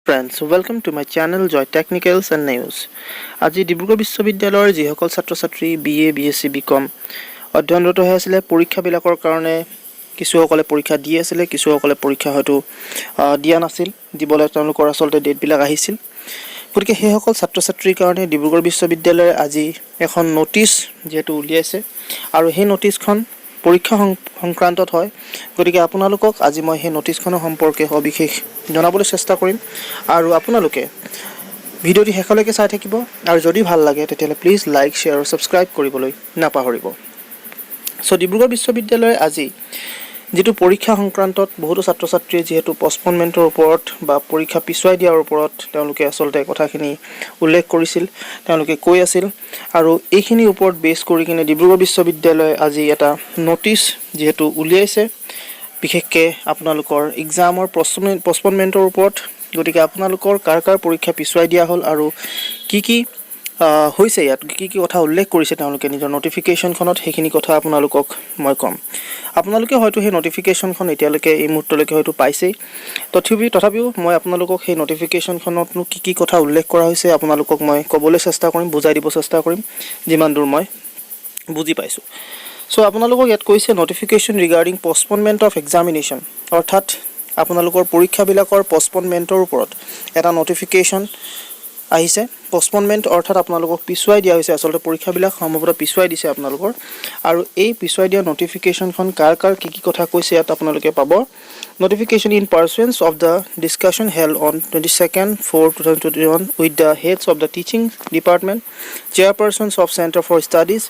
Friends, welcome to my channel Joy Technicals and News. আজি ডিব্ৰুগড় বিশ্ববিদ্যালয়ৰ যিসকল ছাত্ৰ-ছাত্ৰী BA, BSc, BCom অধ্যয়নৰত হৈ আছিল পৰীক্ষাবিলাকৰ কাৰণে কিছুসকলে পৰীক্ষা দি আছিল কিছুসকলে পৰীক্ষা হয়তো দিয়া নাছিল দিবলৈ তেওঁলোকৰ আসলতে ডেটবিলাক আহিছিল গতিকে সেইসকল ছাত্ৰ-ছাত্ৰীৰ কাৰণে ডিব্ৰুগড় বিশ্ববিদ্যালয়ে আজি এখন নোটিছ যেটো উলিয়াইছে আৰু সেই নোটিছখন পৰীক্ষা সংক্ৰান্তত হয় গতিকে আপোনালোকক আজি মই সেই নোটিছখনৰ সম্পৰ্কে সবিশেষ জনাবলৈ চেষ্টা কৰিম আৰু আপোনালোকে ভিডিওটি শেষলৈকে চাই থাকিব আৰু যদি ভাল লাগে তেতিয়ালে প্লিজ লাইক শেয়াৰ আৰু সাবস্ক্ৰাইব কৰিবলৈ নাপাহৰিব সো ডিব্ৰুগড় বিশ্ববিদ্যালয়ে আজি যেটো পৰীক্ষা সংক্ৰান্তত বহুতো ছাত্ৰ-ছাত্ৰীয়ে যেহেতু পষ্টপনমেন্টৰ ওপৰত বা পৰীক্ষা পিছুৱাই দিয়াৰ ওপৰত তেওঁলোকে আসলতে কথাখিনি উল্লেখ কৰিছিল তেওঁলোকে কৈ আছিল আৰু এইখিনি ওপৰত বেছ কৰি কিনে ডিব্ৰুগড় বিশ্ববিদ্যালয়ে আজি এটা নোটিছ যেহেতু উলিয়াইছে বিশেষকে আপোনালোকৰ এক্সামৰ পষ্টপনমেন্টৰ ওপৰত গতিকে আপোনালোকৰ কাৰ পৰীক্ষা পিছুৱাই দিয়া হল আৰু কি হৈছে ইয়াত কি কথা উল্লেখ কৰিছে তেওঁলোকে নিজৰ নোটিফিকেশনখনত সেইখিনি কথা আপোনালোকক মই কম আপোনালোকে হয়তো সেই নোটিফিকেশনখন এতিয়ালৈকে এই মুহূৰ্তলৈকে হয়তো পাইছেই তথাপিও মই আপোনালোকক সেই নোটিফিকেশনখনত কি কথা উল্লেখ কৰা হৈছে আপোনালোকক মই ক'বলৈ চেষ্টা কৰিম বুজাই দিব চেষ্টা কৰিম যিমান দূৰ মই বুজি পাইছো সো আপোনালোকক ইয়াত কৈছে নোটিফিকেশন ৰিগাৰ্ডিং পষ্টপনমেন্ট অফ এক্সামিনেশন অৰ্থাৎ আপোনালোকৰ পৰীক্ষাবিলাকৰ পষ্টপনমেন্টৰ ওপৰত এটা নোটিফিকেশন আহিছে পষ্টপনমেন্ট অৰ্থাৎ আপোনালোকক পিছুৱাই দিয়া হৈছে আসলতে পৰীক্ষাবিলাক সম্ভৱতঃ পিছুৱাই দিছে আপোনালোকৰ আৰু এই পিছুৱাই দিয়া নোটিফিকেশনখন কাৰ কি কথা কৈছে ইয়াত আপোনালোকে পাব notification in pursuance of the discussion held on 22/4/2021 with the heads of the teaching department chairpersons of center for studies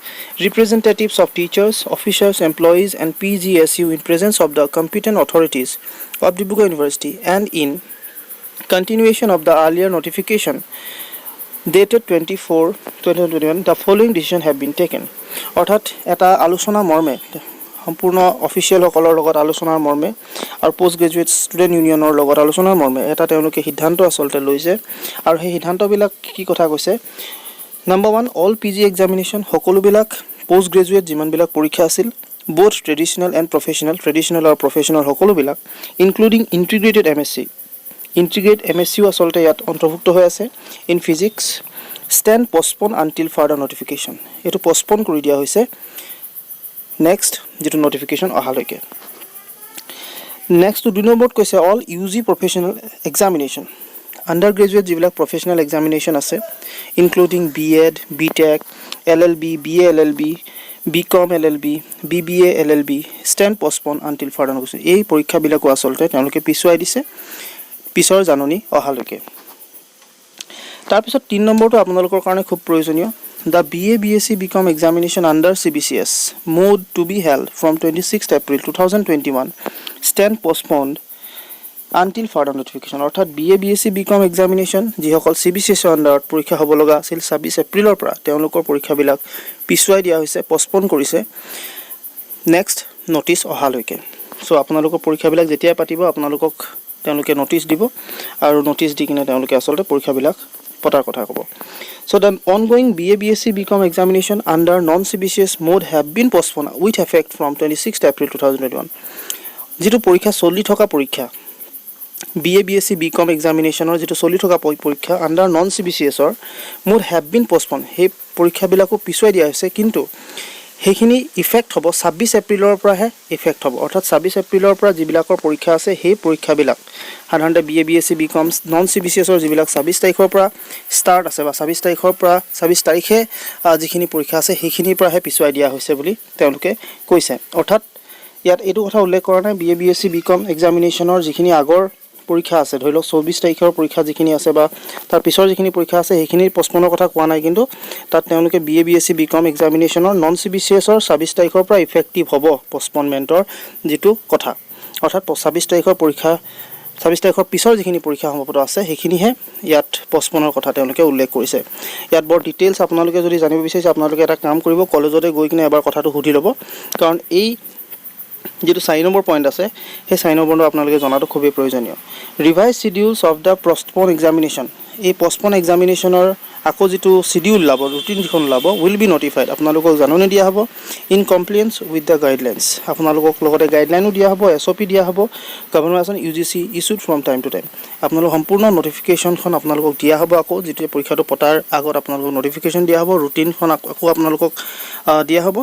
representatives of teachers officials employees and PGSU in presence of the competent authorities of Dibrugarh University and in continuation of the earlier notification dated 24/2021 the following decision have been taken অৰ্থাৎ এটা আলোচনা মৰ্মে সম্পূৰ্ণ official সকলৰ লগত আলোচনাৰ মৰ্মে আৰু পোষ্ট গ্ৰেজুৱেট ষ্টুডেন্ট ইউনিয়নৰ লগত আলোচনাৰ মৰ্মে এটা তেওঁলোকে সিদ্ধান্ত আসলতে লৈছে আৰু সেই সিদ্ধান্তবিলাক কি কথা কৈছে নম্বৰ 1 অল PG এক্সামিনেশন সকলোবিলাক পোষ্ট গ্ৰেজুৱেট যিমানবিলাক পৰীক্ষা আছিল both traditional and traditional আৰু professional সকলোবিলাক ইনক্লুডিং ইন্টিগ্ৰেটেড MSc আসলতে ইয়াত অন্তৰ্ভুক্ত হৈ আছে in physics stand postpone until further notification এটো postpone কৰি দিয়া হৈছে next যেটো notification অহালৈকে next to 2 নম্বৰত কৈছে all UG professional examination undergraduate যিবিলাক professional examination আছে including B.Ed B.Tech LLB BA LLB BCom LLB BBA LLB stand postpone until further notification এই পৰীক্ষাবিলাকো আসলতে তেওঁলোকে পিছুৱাই দিছে পিছৰ জাননী অহালৈকে তাৰ পিছত 3 নম্বৰটো আপোনালোকৰ কাৰণে খুব প্ৰয়োজনীয় The BA BSc BCom examination under CBCS mode to be held from 26th April 2021 stand postponed until further notification অৰ্থাৎ BA BSc BCom examination যিসকল CBCS আন্ডাৰত পৰীক্ষা হ'ব লগা আছিল 26 এপ্ৰিলৰ পৰা তেওঁলোকৰ পৰীক্ষাবিলাক পিছুৱাই দিয়া হৈছে পষ্টপন কৰিছে নেক্সট নোটিছ অহালৈকে সো আপোনালোকৰ পৰীক্ষাবিলাক যেতিয়া পাতিব আপোনালোকক তেওঁলোকে নোটিছ দিব আৰু নোটিছ দি কিনে তেওঁলোকে আসলতে পৰীক্ষাবিলাক পতাৰ কথা ক'ব So the ongoing BA BSc BCom examination under non-CBCS mode have been postponed with effect from 26th April 2021. যেটো পৰীক্ষা চলি থকা পৰীক্ষা BA BSc BCom examination or যেটো চলি থকা পৰীক্ষা under non-CBCS or mode have been postponed. হে পৰীক্ষাবিলাকো পিছুৱাই দিয়া হৈছে কিন্তু হেখিনি ইফেক্ট হ'ব 26 এপ্ৰিলৰ পৰাহে ইফেক্ট হ'ব অৰ্থাৎ 26 এপ্ৰিলৰ পৰা যিবিলাকৰ পৰীক্ষা আছে হে পৰীক্ষাবিলাক সাধাৰণতে BA BSc BCom non CBCS ৰ যিবিলাক 26 তাৰিখৰ পৰা ষ্টাৰ্ট আছে বা 26 তাৰিখৰ পৰা 26 তাৰিখে যিখিনি পৰীক্ষা আছে হেখিনিৰ পৰাহে পিছুৱাই দিয়া হৈছে বুলি তেওঁলোকে কৈছে অৰ্থাৎ ইয়াত এটো কথা উল্লেখ কৰা নাই BA BSc BCom এক্সামিনেশনৰ যিখিনি আগৰ পৰীক্ষা আছে ধৰি লওক 24 তাৰিখৰ পৰীক্ষা যিখিনি আছে বা তাৰ পিছৰ যিখিনি পৰীক্ষা আছে হেখিনিৰ পষ্টপনৰ কথা কোৱা নাই কিন্তু তাত তেওঁলোকে BA BSc BCom এক্সামিনেশনৰ নন CBCS ৰ 26 তাৰিখৰ পৰা ইফেক্টিভ হ'ব পষ্টপনমেন্টৰ যেটো কথা অৰ্থাৎ 26 তাৰিখৰ পৰীক্ষা 26 তাৰিখৰ পিছৰ যিখিনি পৰীক্ষা সম্ভৱত আছে হেখিনিহে ইয়াত পষ্টপনৰ কথা তেওঁলোকে উল্লেখ কৰিছে ইয়াত বৰ ডিটেইলছ আপোনালোকে যদি জানিব বিচাৰিছে আপোনালোকে এটা কাম কৰিব কলেজতে গৈ কিনে এবাৰ কথাটো সুধি ল'ব কাৰণ এই যেটো 4 নম্বৰ পইণ্ট আছে সেই 4 নম্বৰটো আপোনালোকে জনাটো খুবেই প্ৰয়োজনীয় ৰিভাইজ শিডিউলছ অফ দা পোষ্টপন এক্সামিনেশন এই পোষ্টপন এক্সামিনেশনৰ আকৌ যিটো শিডিউল ওলাব ৰুটিন যিখন ওলাব উইল বি নটিফাইড আপোনালোকক জাননী দিয়া হ'ব in compliance with the guidelines আপোনালোকক লগতে গাইডলাইনো দিয়া হ'ব SOP দিয়া হ'ব government UGC issued from time to time আপোনালোক সম্পূৰ্ণ নটিফিকেশ্যনখন আপোনালোকক দিয়া হ'ব আকৌ যিটো পৰীক্ষাটো পতাৰ আগত আপোনালোকক নটিফিকেশ্যন দিয়া হ'ব ৰুটিনখন আকৌ আপোনালোকক দিয়া হ'ব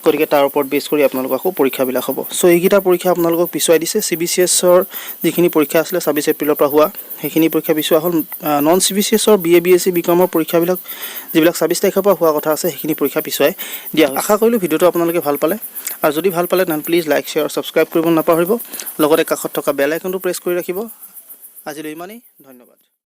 গতিকে তাৰ ওপৰত বেছ কৰি আপোনালোক আকৌ পৰীক্ষাবিলাক হ'ব সো এইকেইটা পৰীক্ষা আপোনালোকক পিছুৱাই দিছে CBCSৰ যিখিনি পৰীক্ষা আছিলে 26 এপ্ৰিলৰ পৰা হোৱা সেইখিনি পৰীক্ষা পিছুৱা হ'ল নন CBCSৰ BA BSc BComৰ পৰীক্ষাবিলাক যিবিলাক 26 তাৰিখৰ পৰা হোৱা কথা আছে সেইখিনি পৰীক্ষা পিছুৱাই দিয়া আশা কৰিলোঁ ভিডিঅ'টো আপোনালোকে ভাল পালে আৰু যদি ভাল পালে তেন্তে প্লিজ লাইক শ্বেয়াৰ সাবস্ক্ৰাইব কৰিব নাপাহৰিব লগতে কাষত থকা বেল আইকনটো প্ৰেছ কৰি ৰাখিব আজিলৈ ইমানেই ধন্যবাদ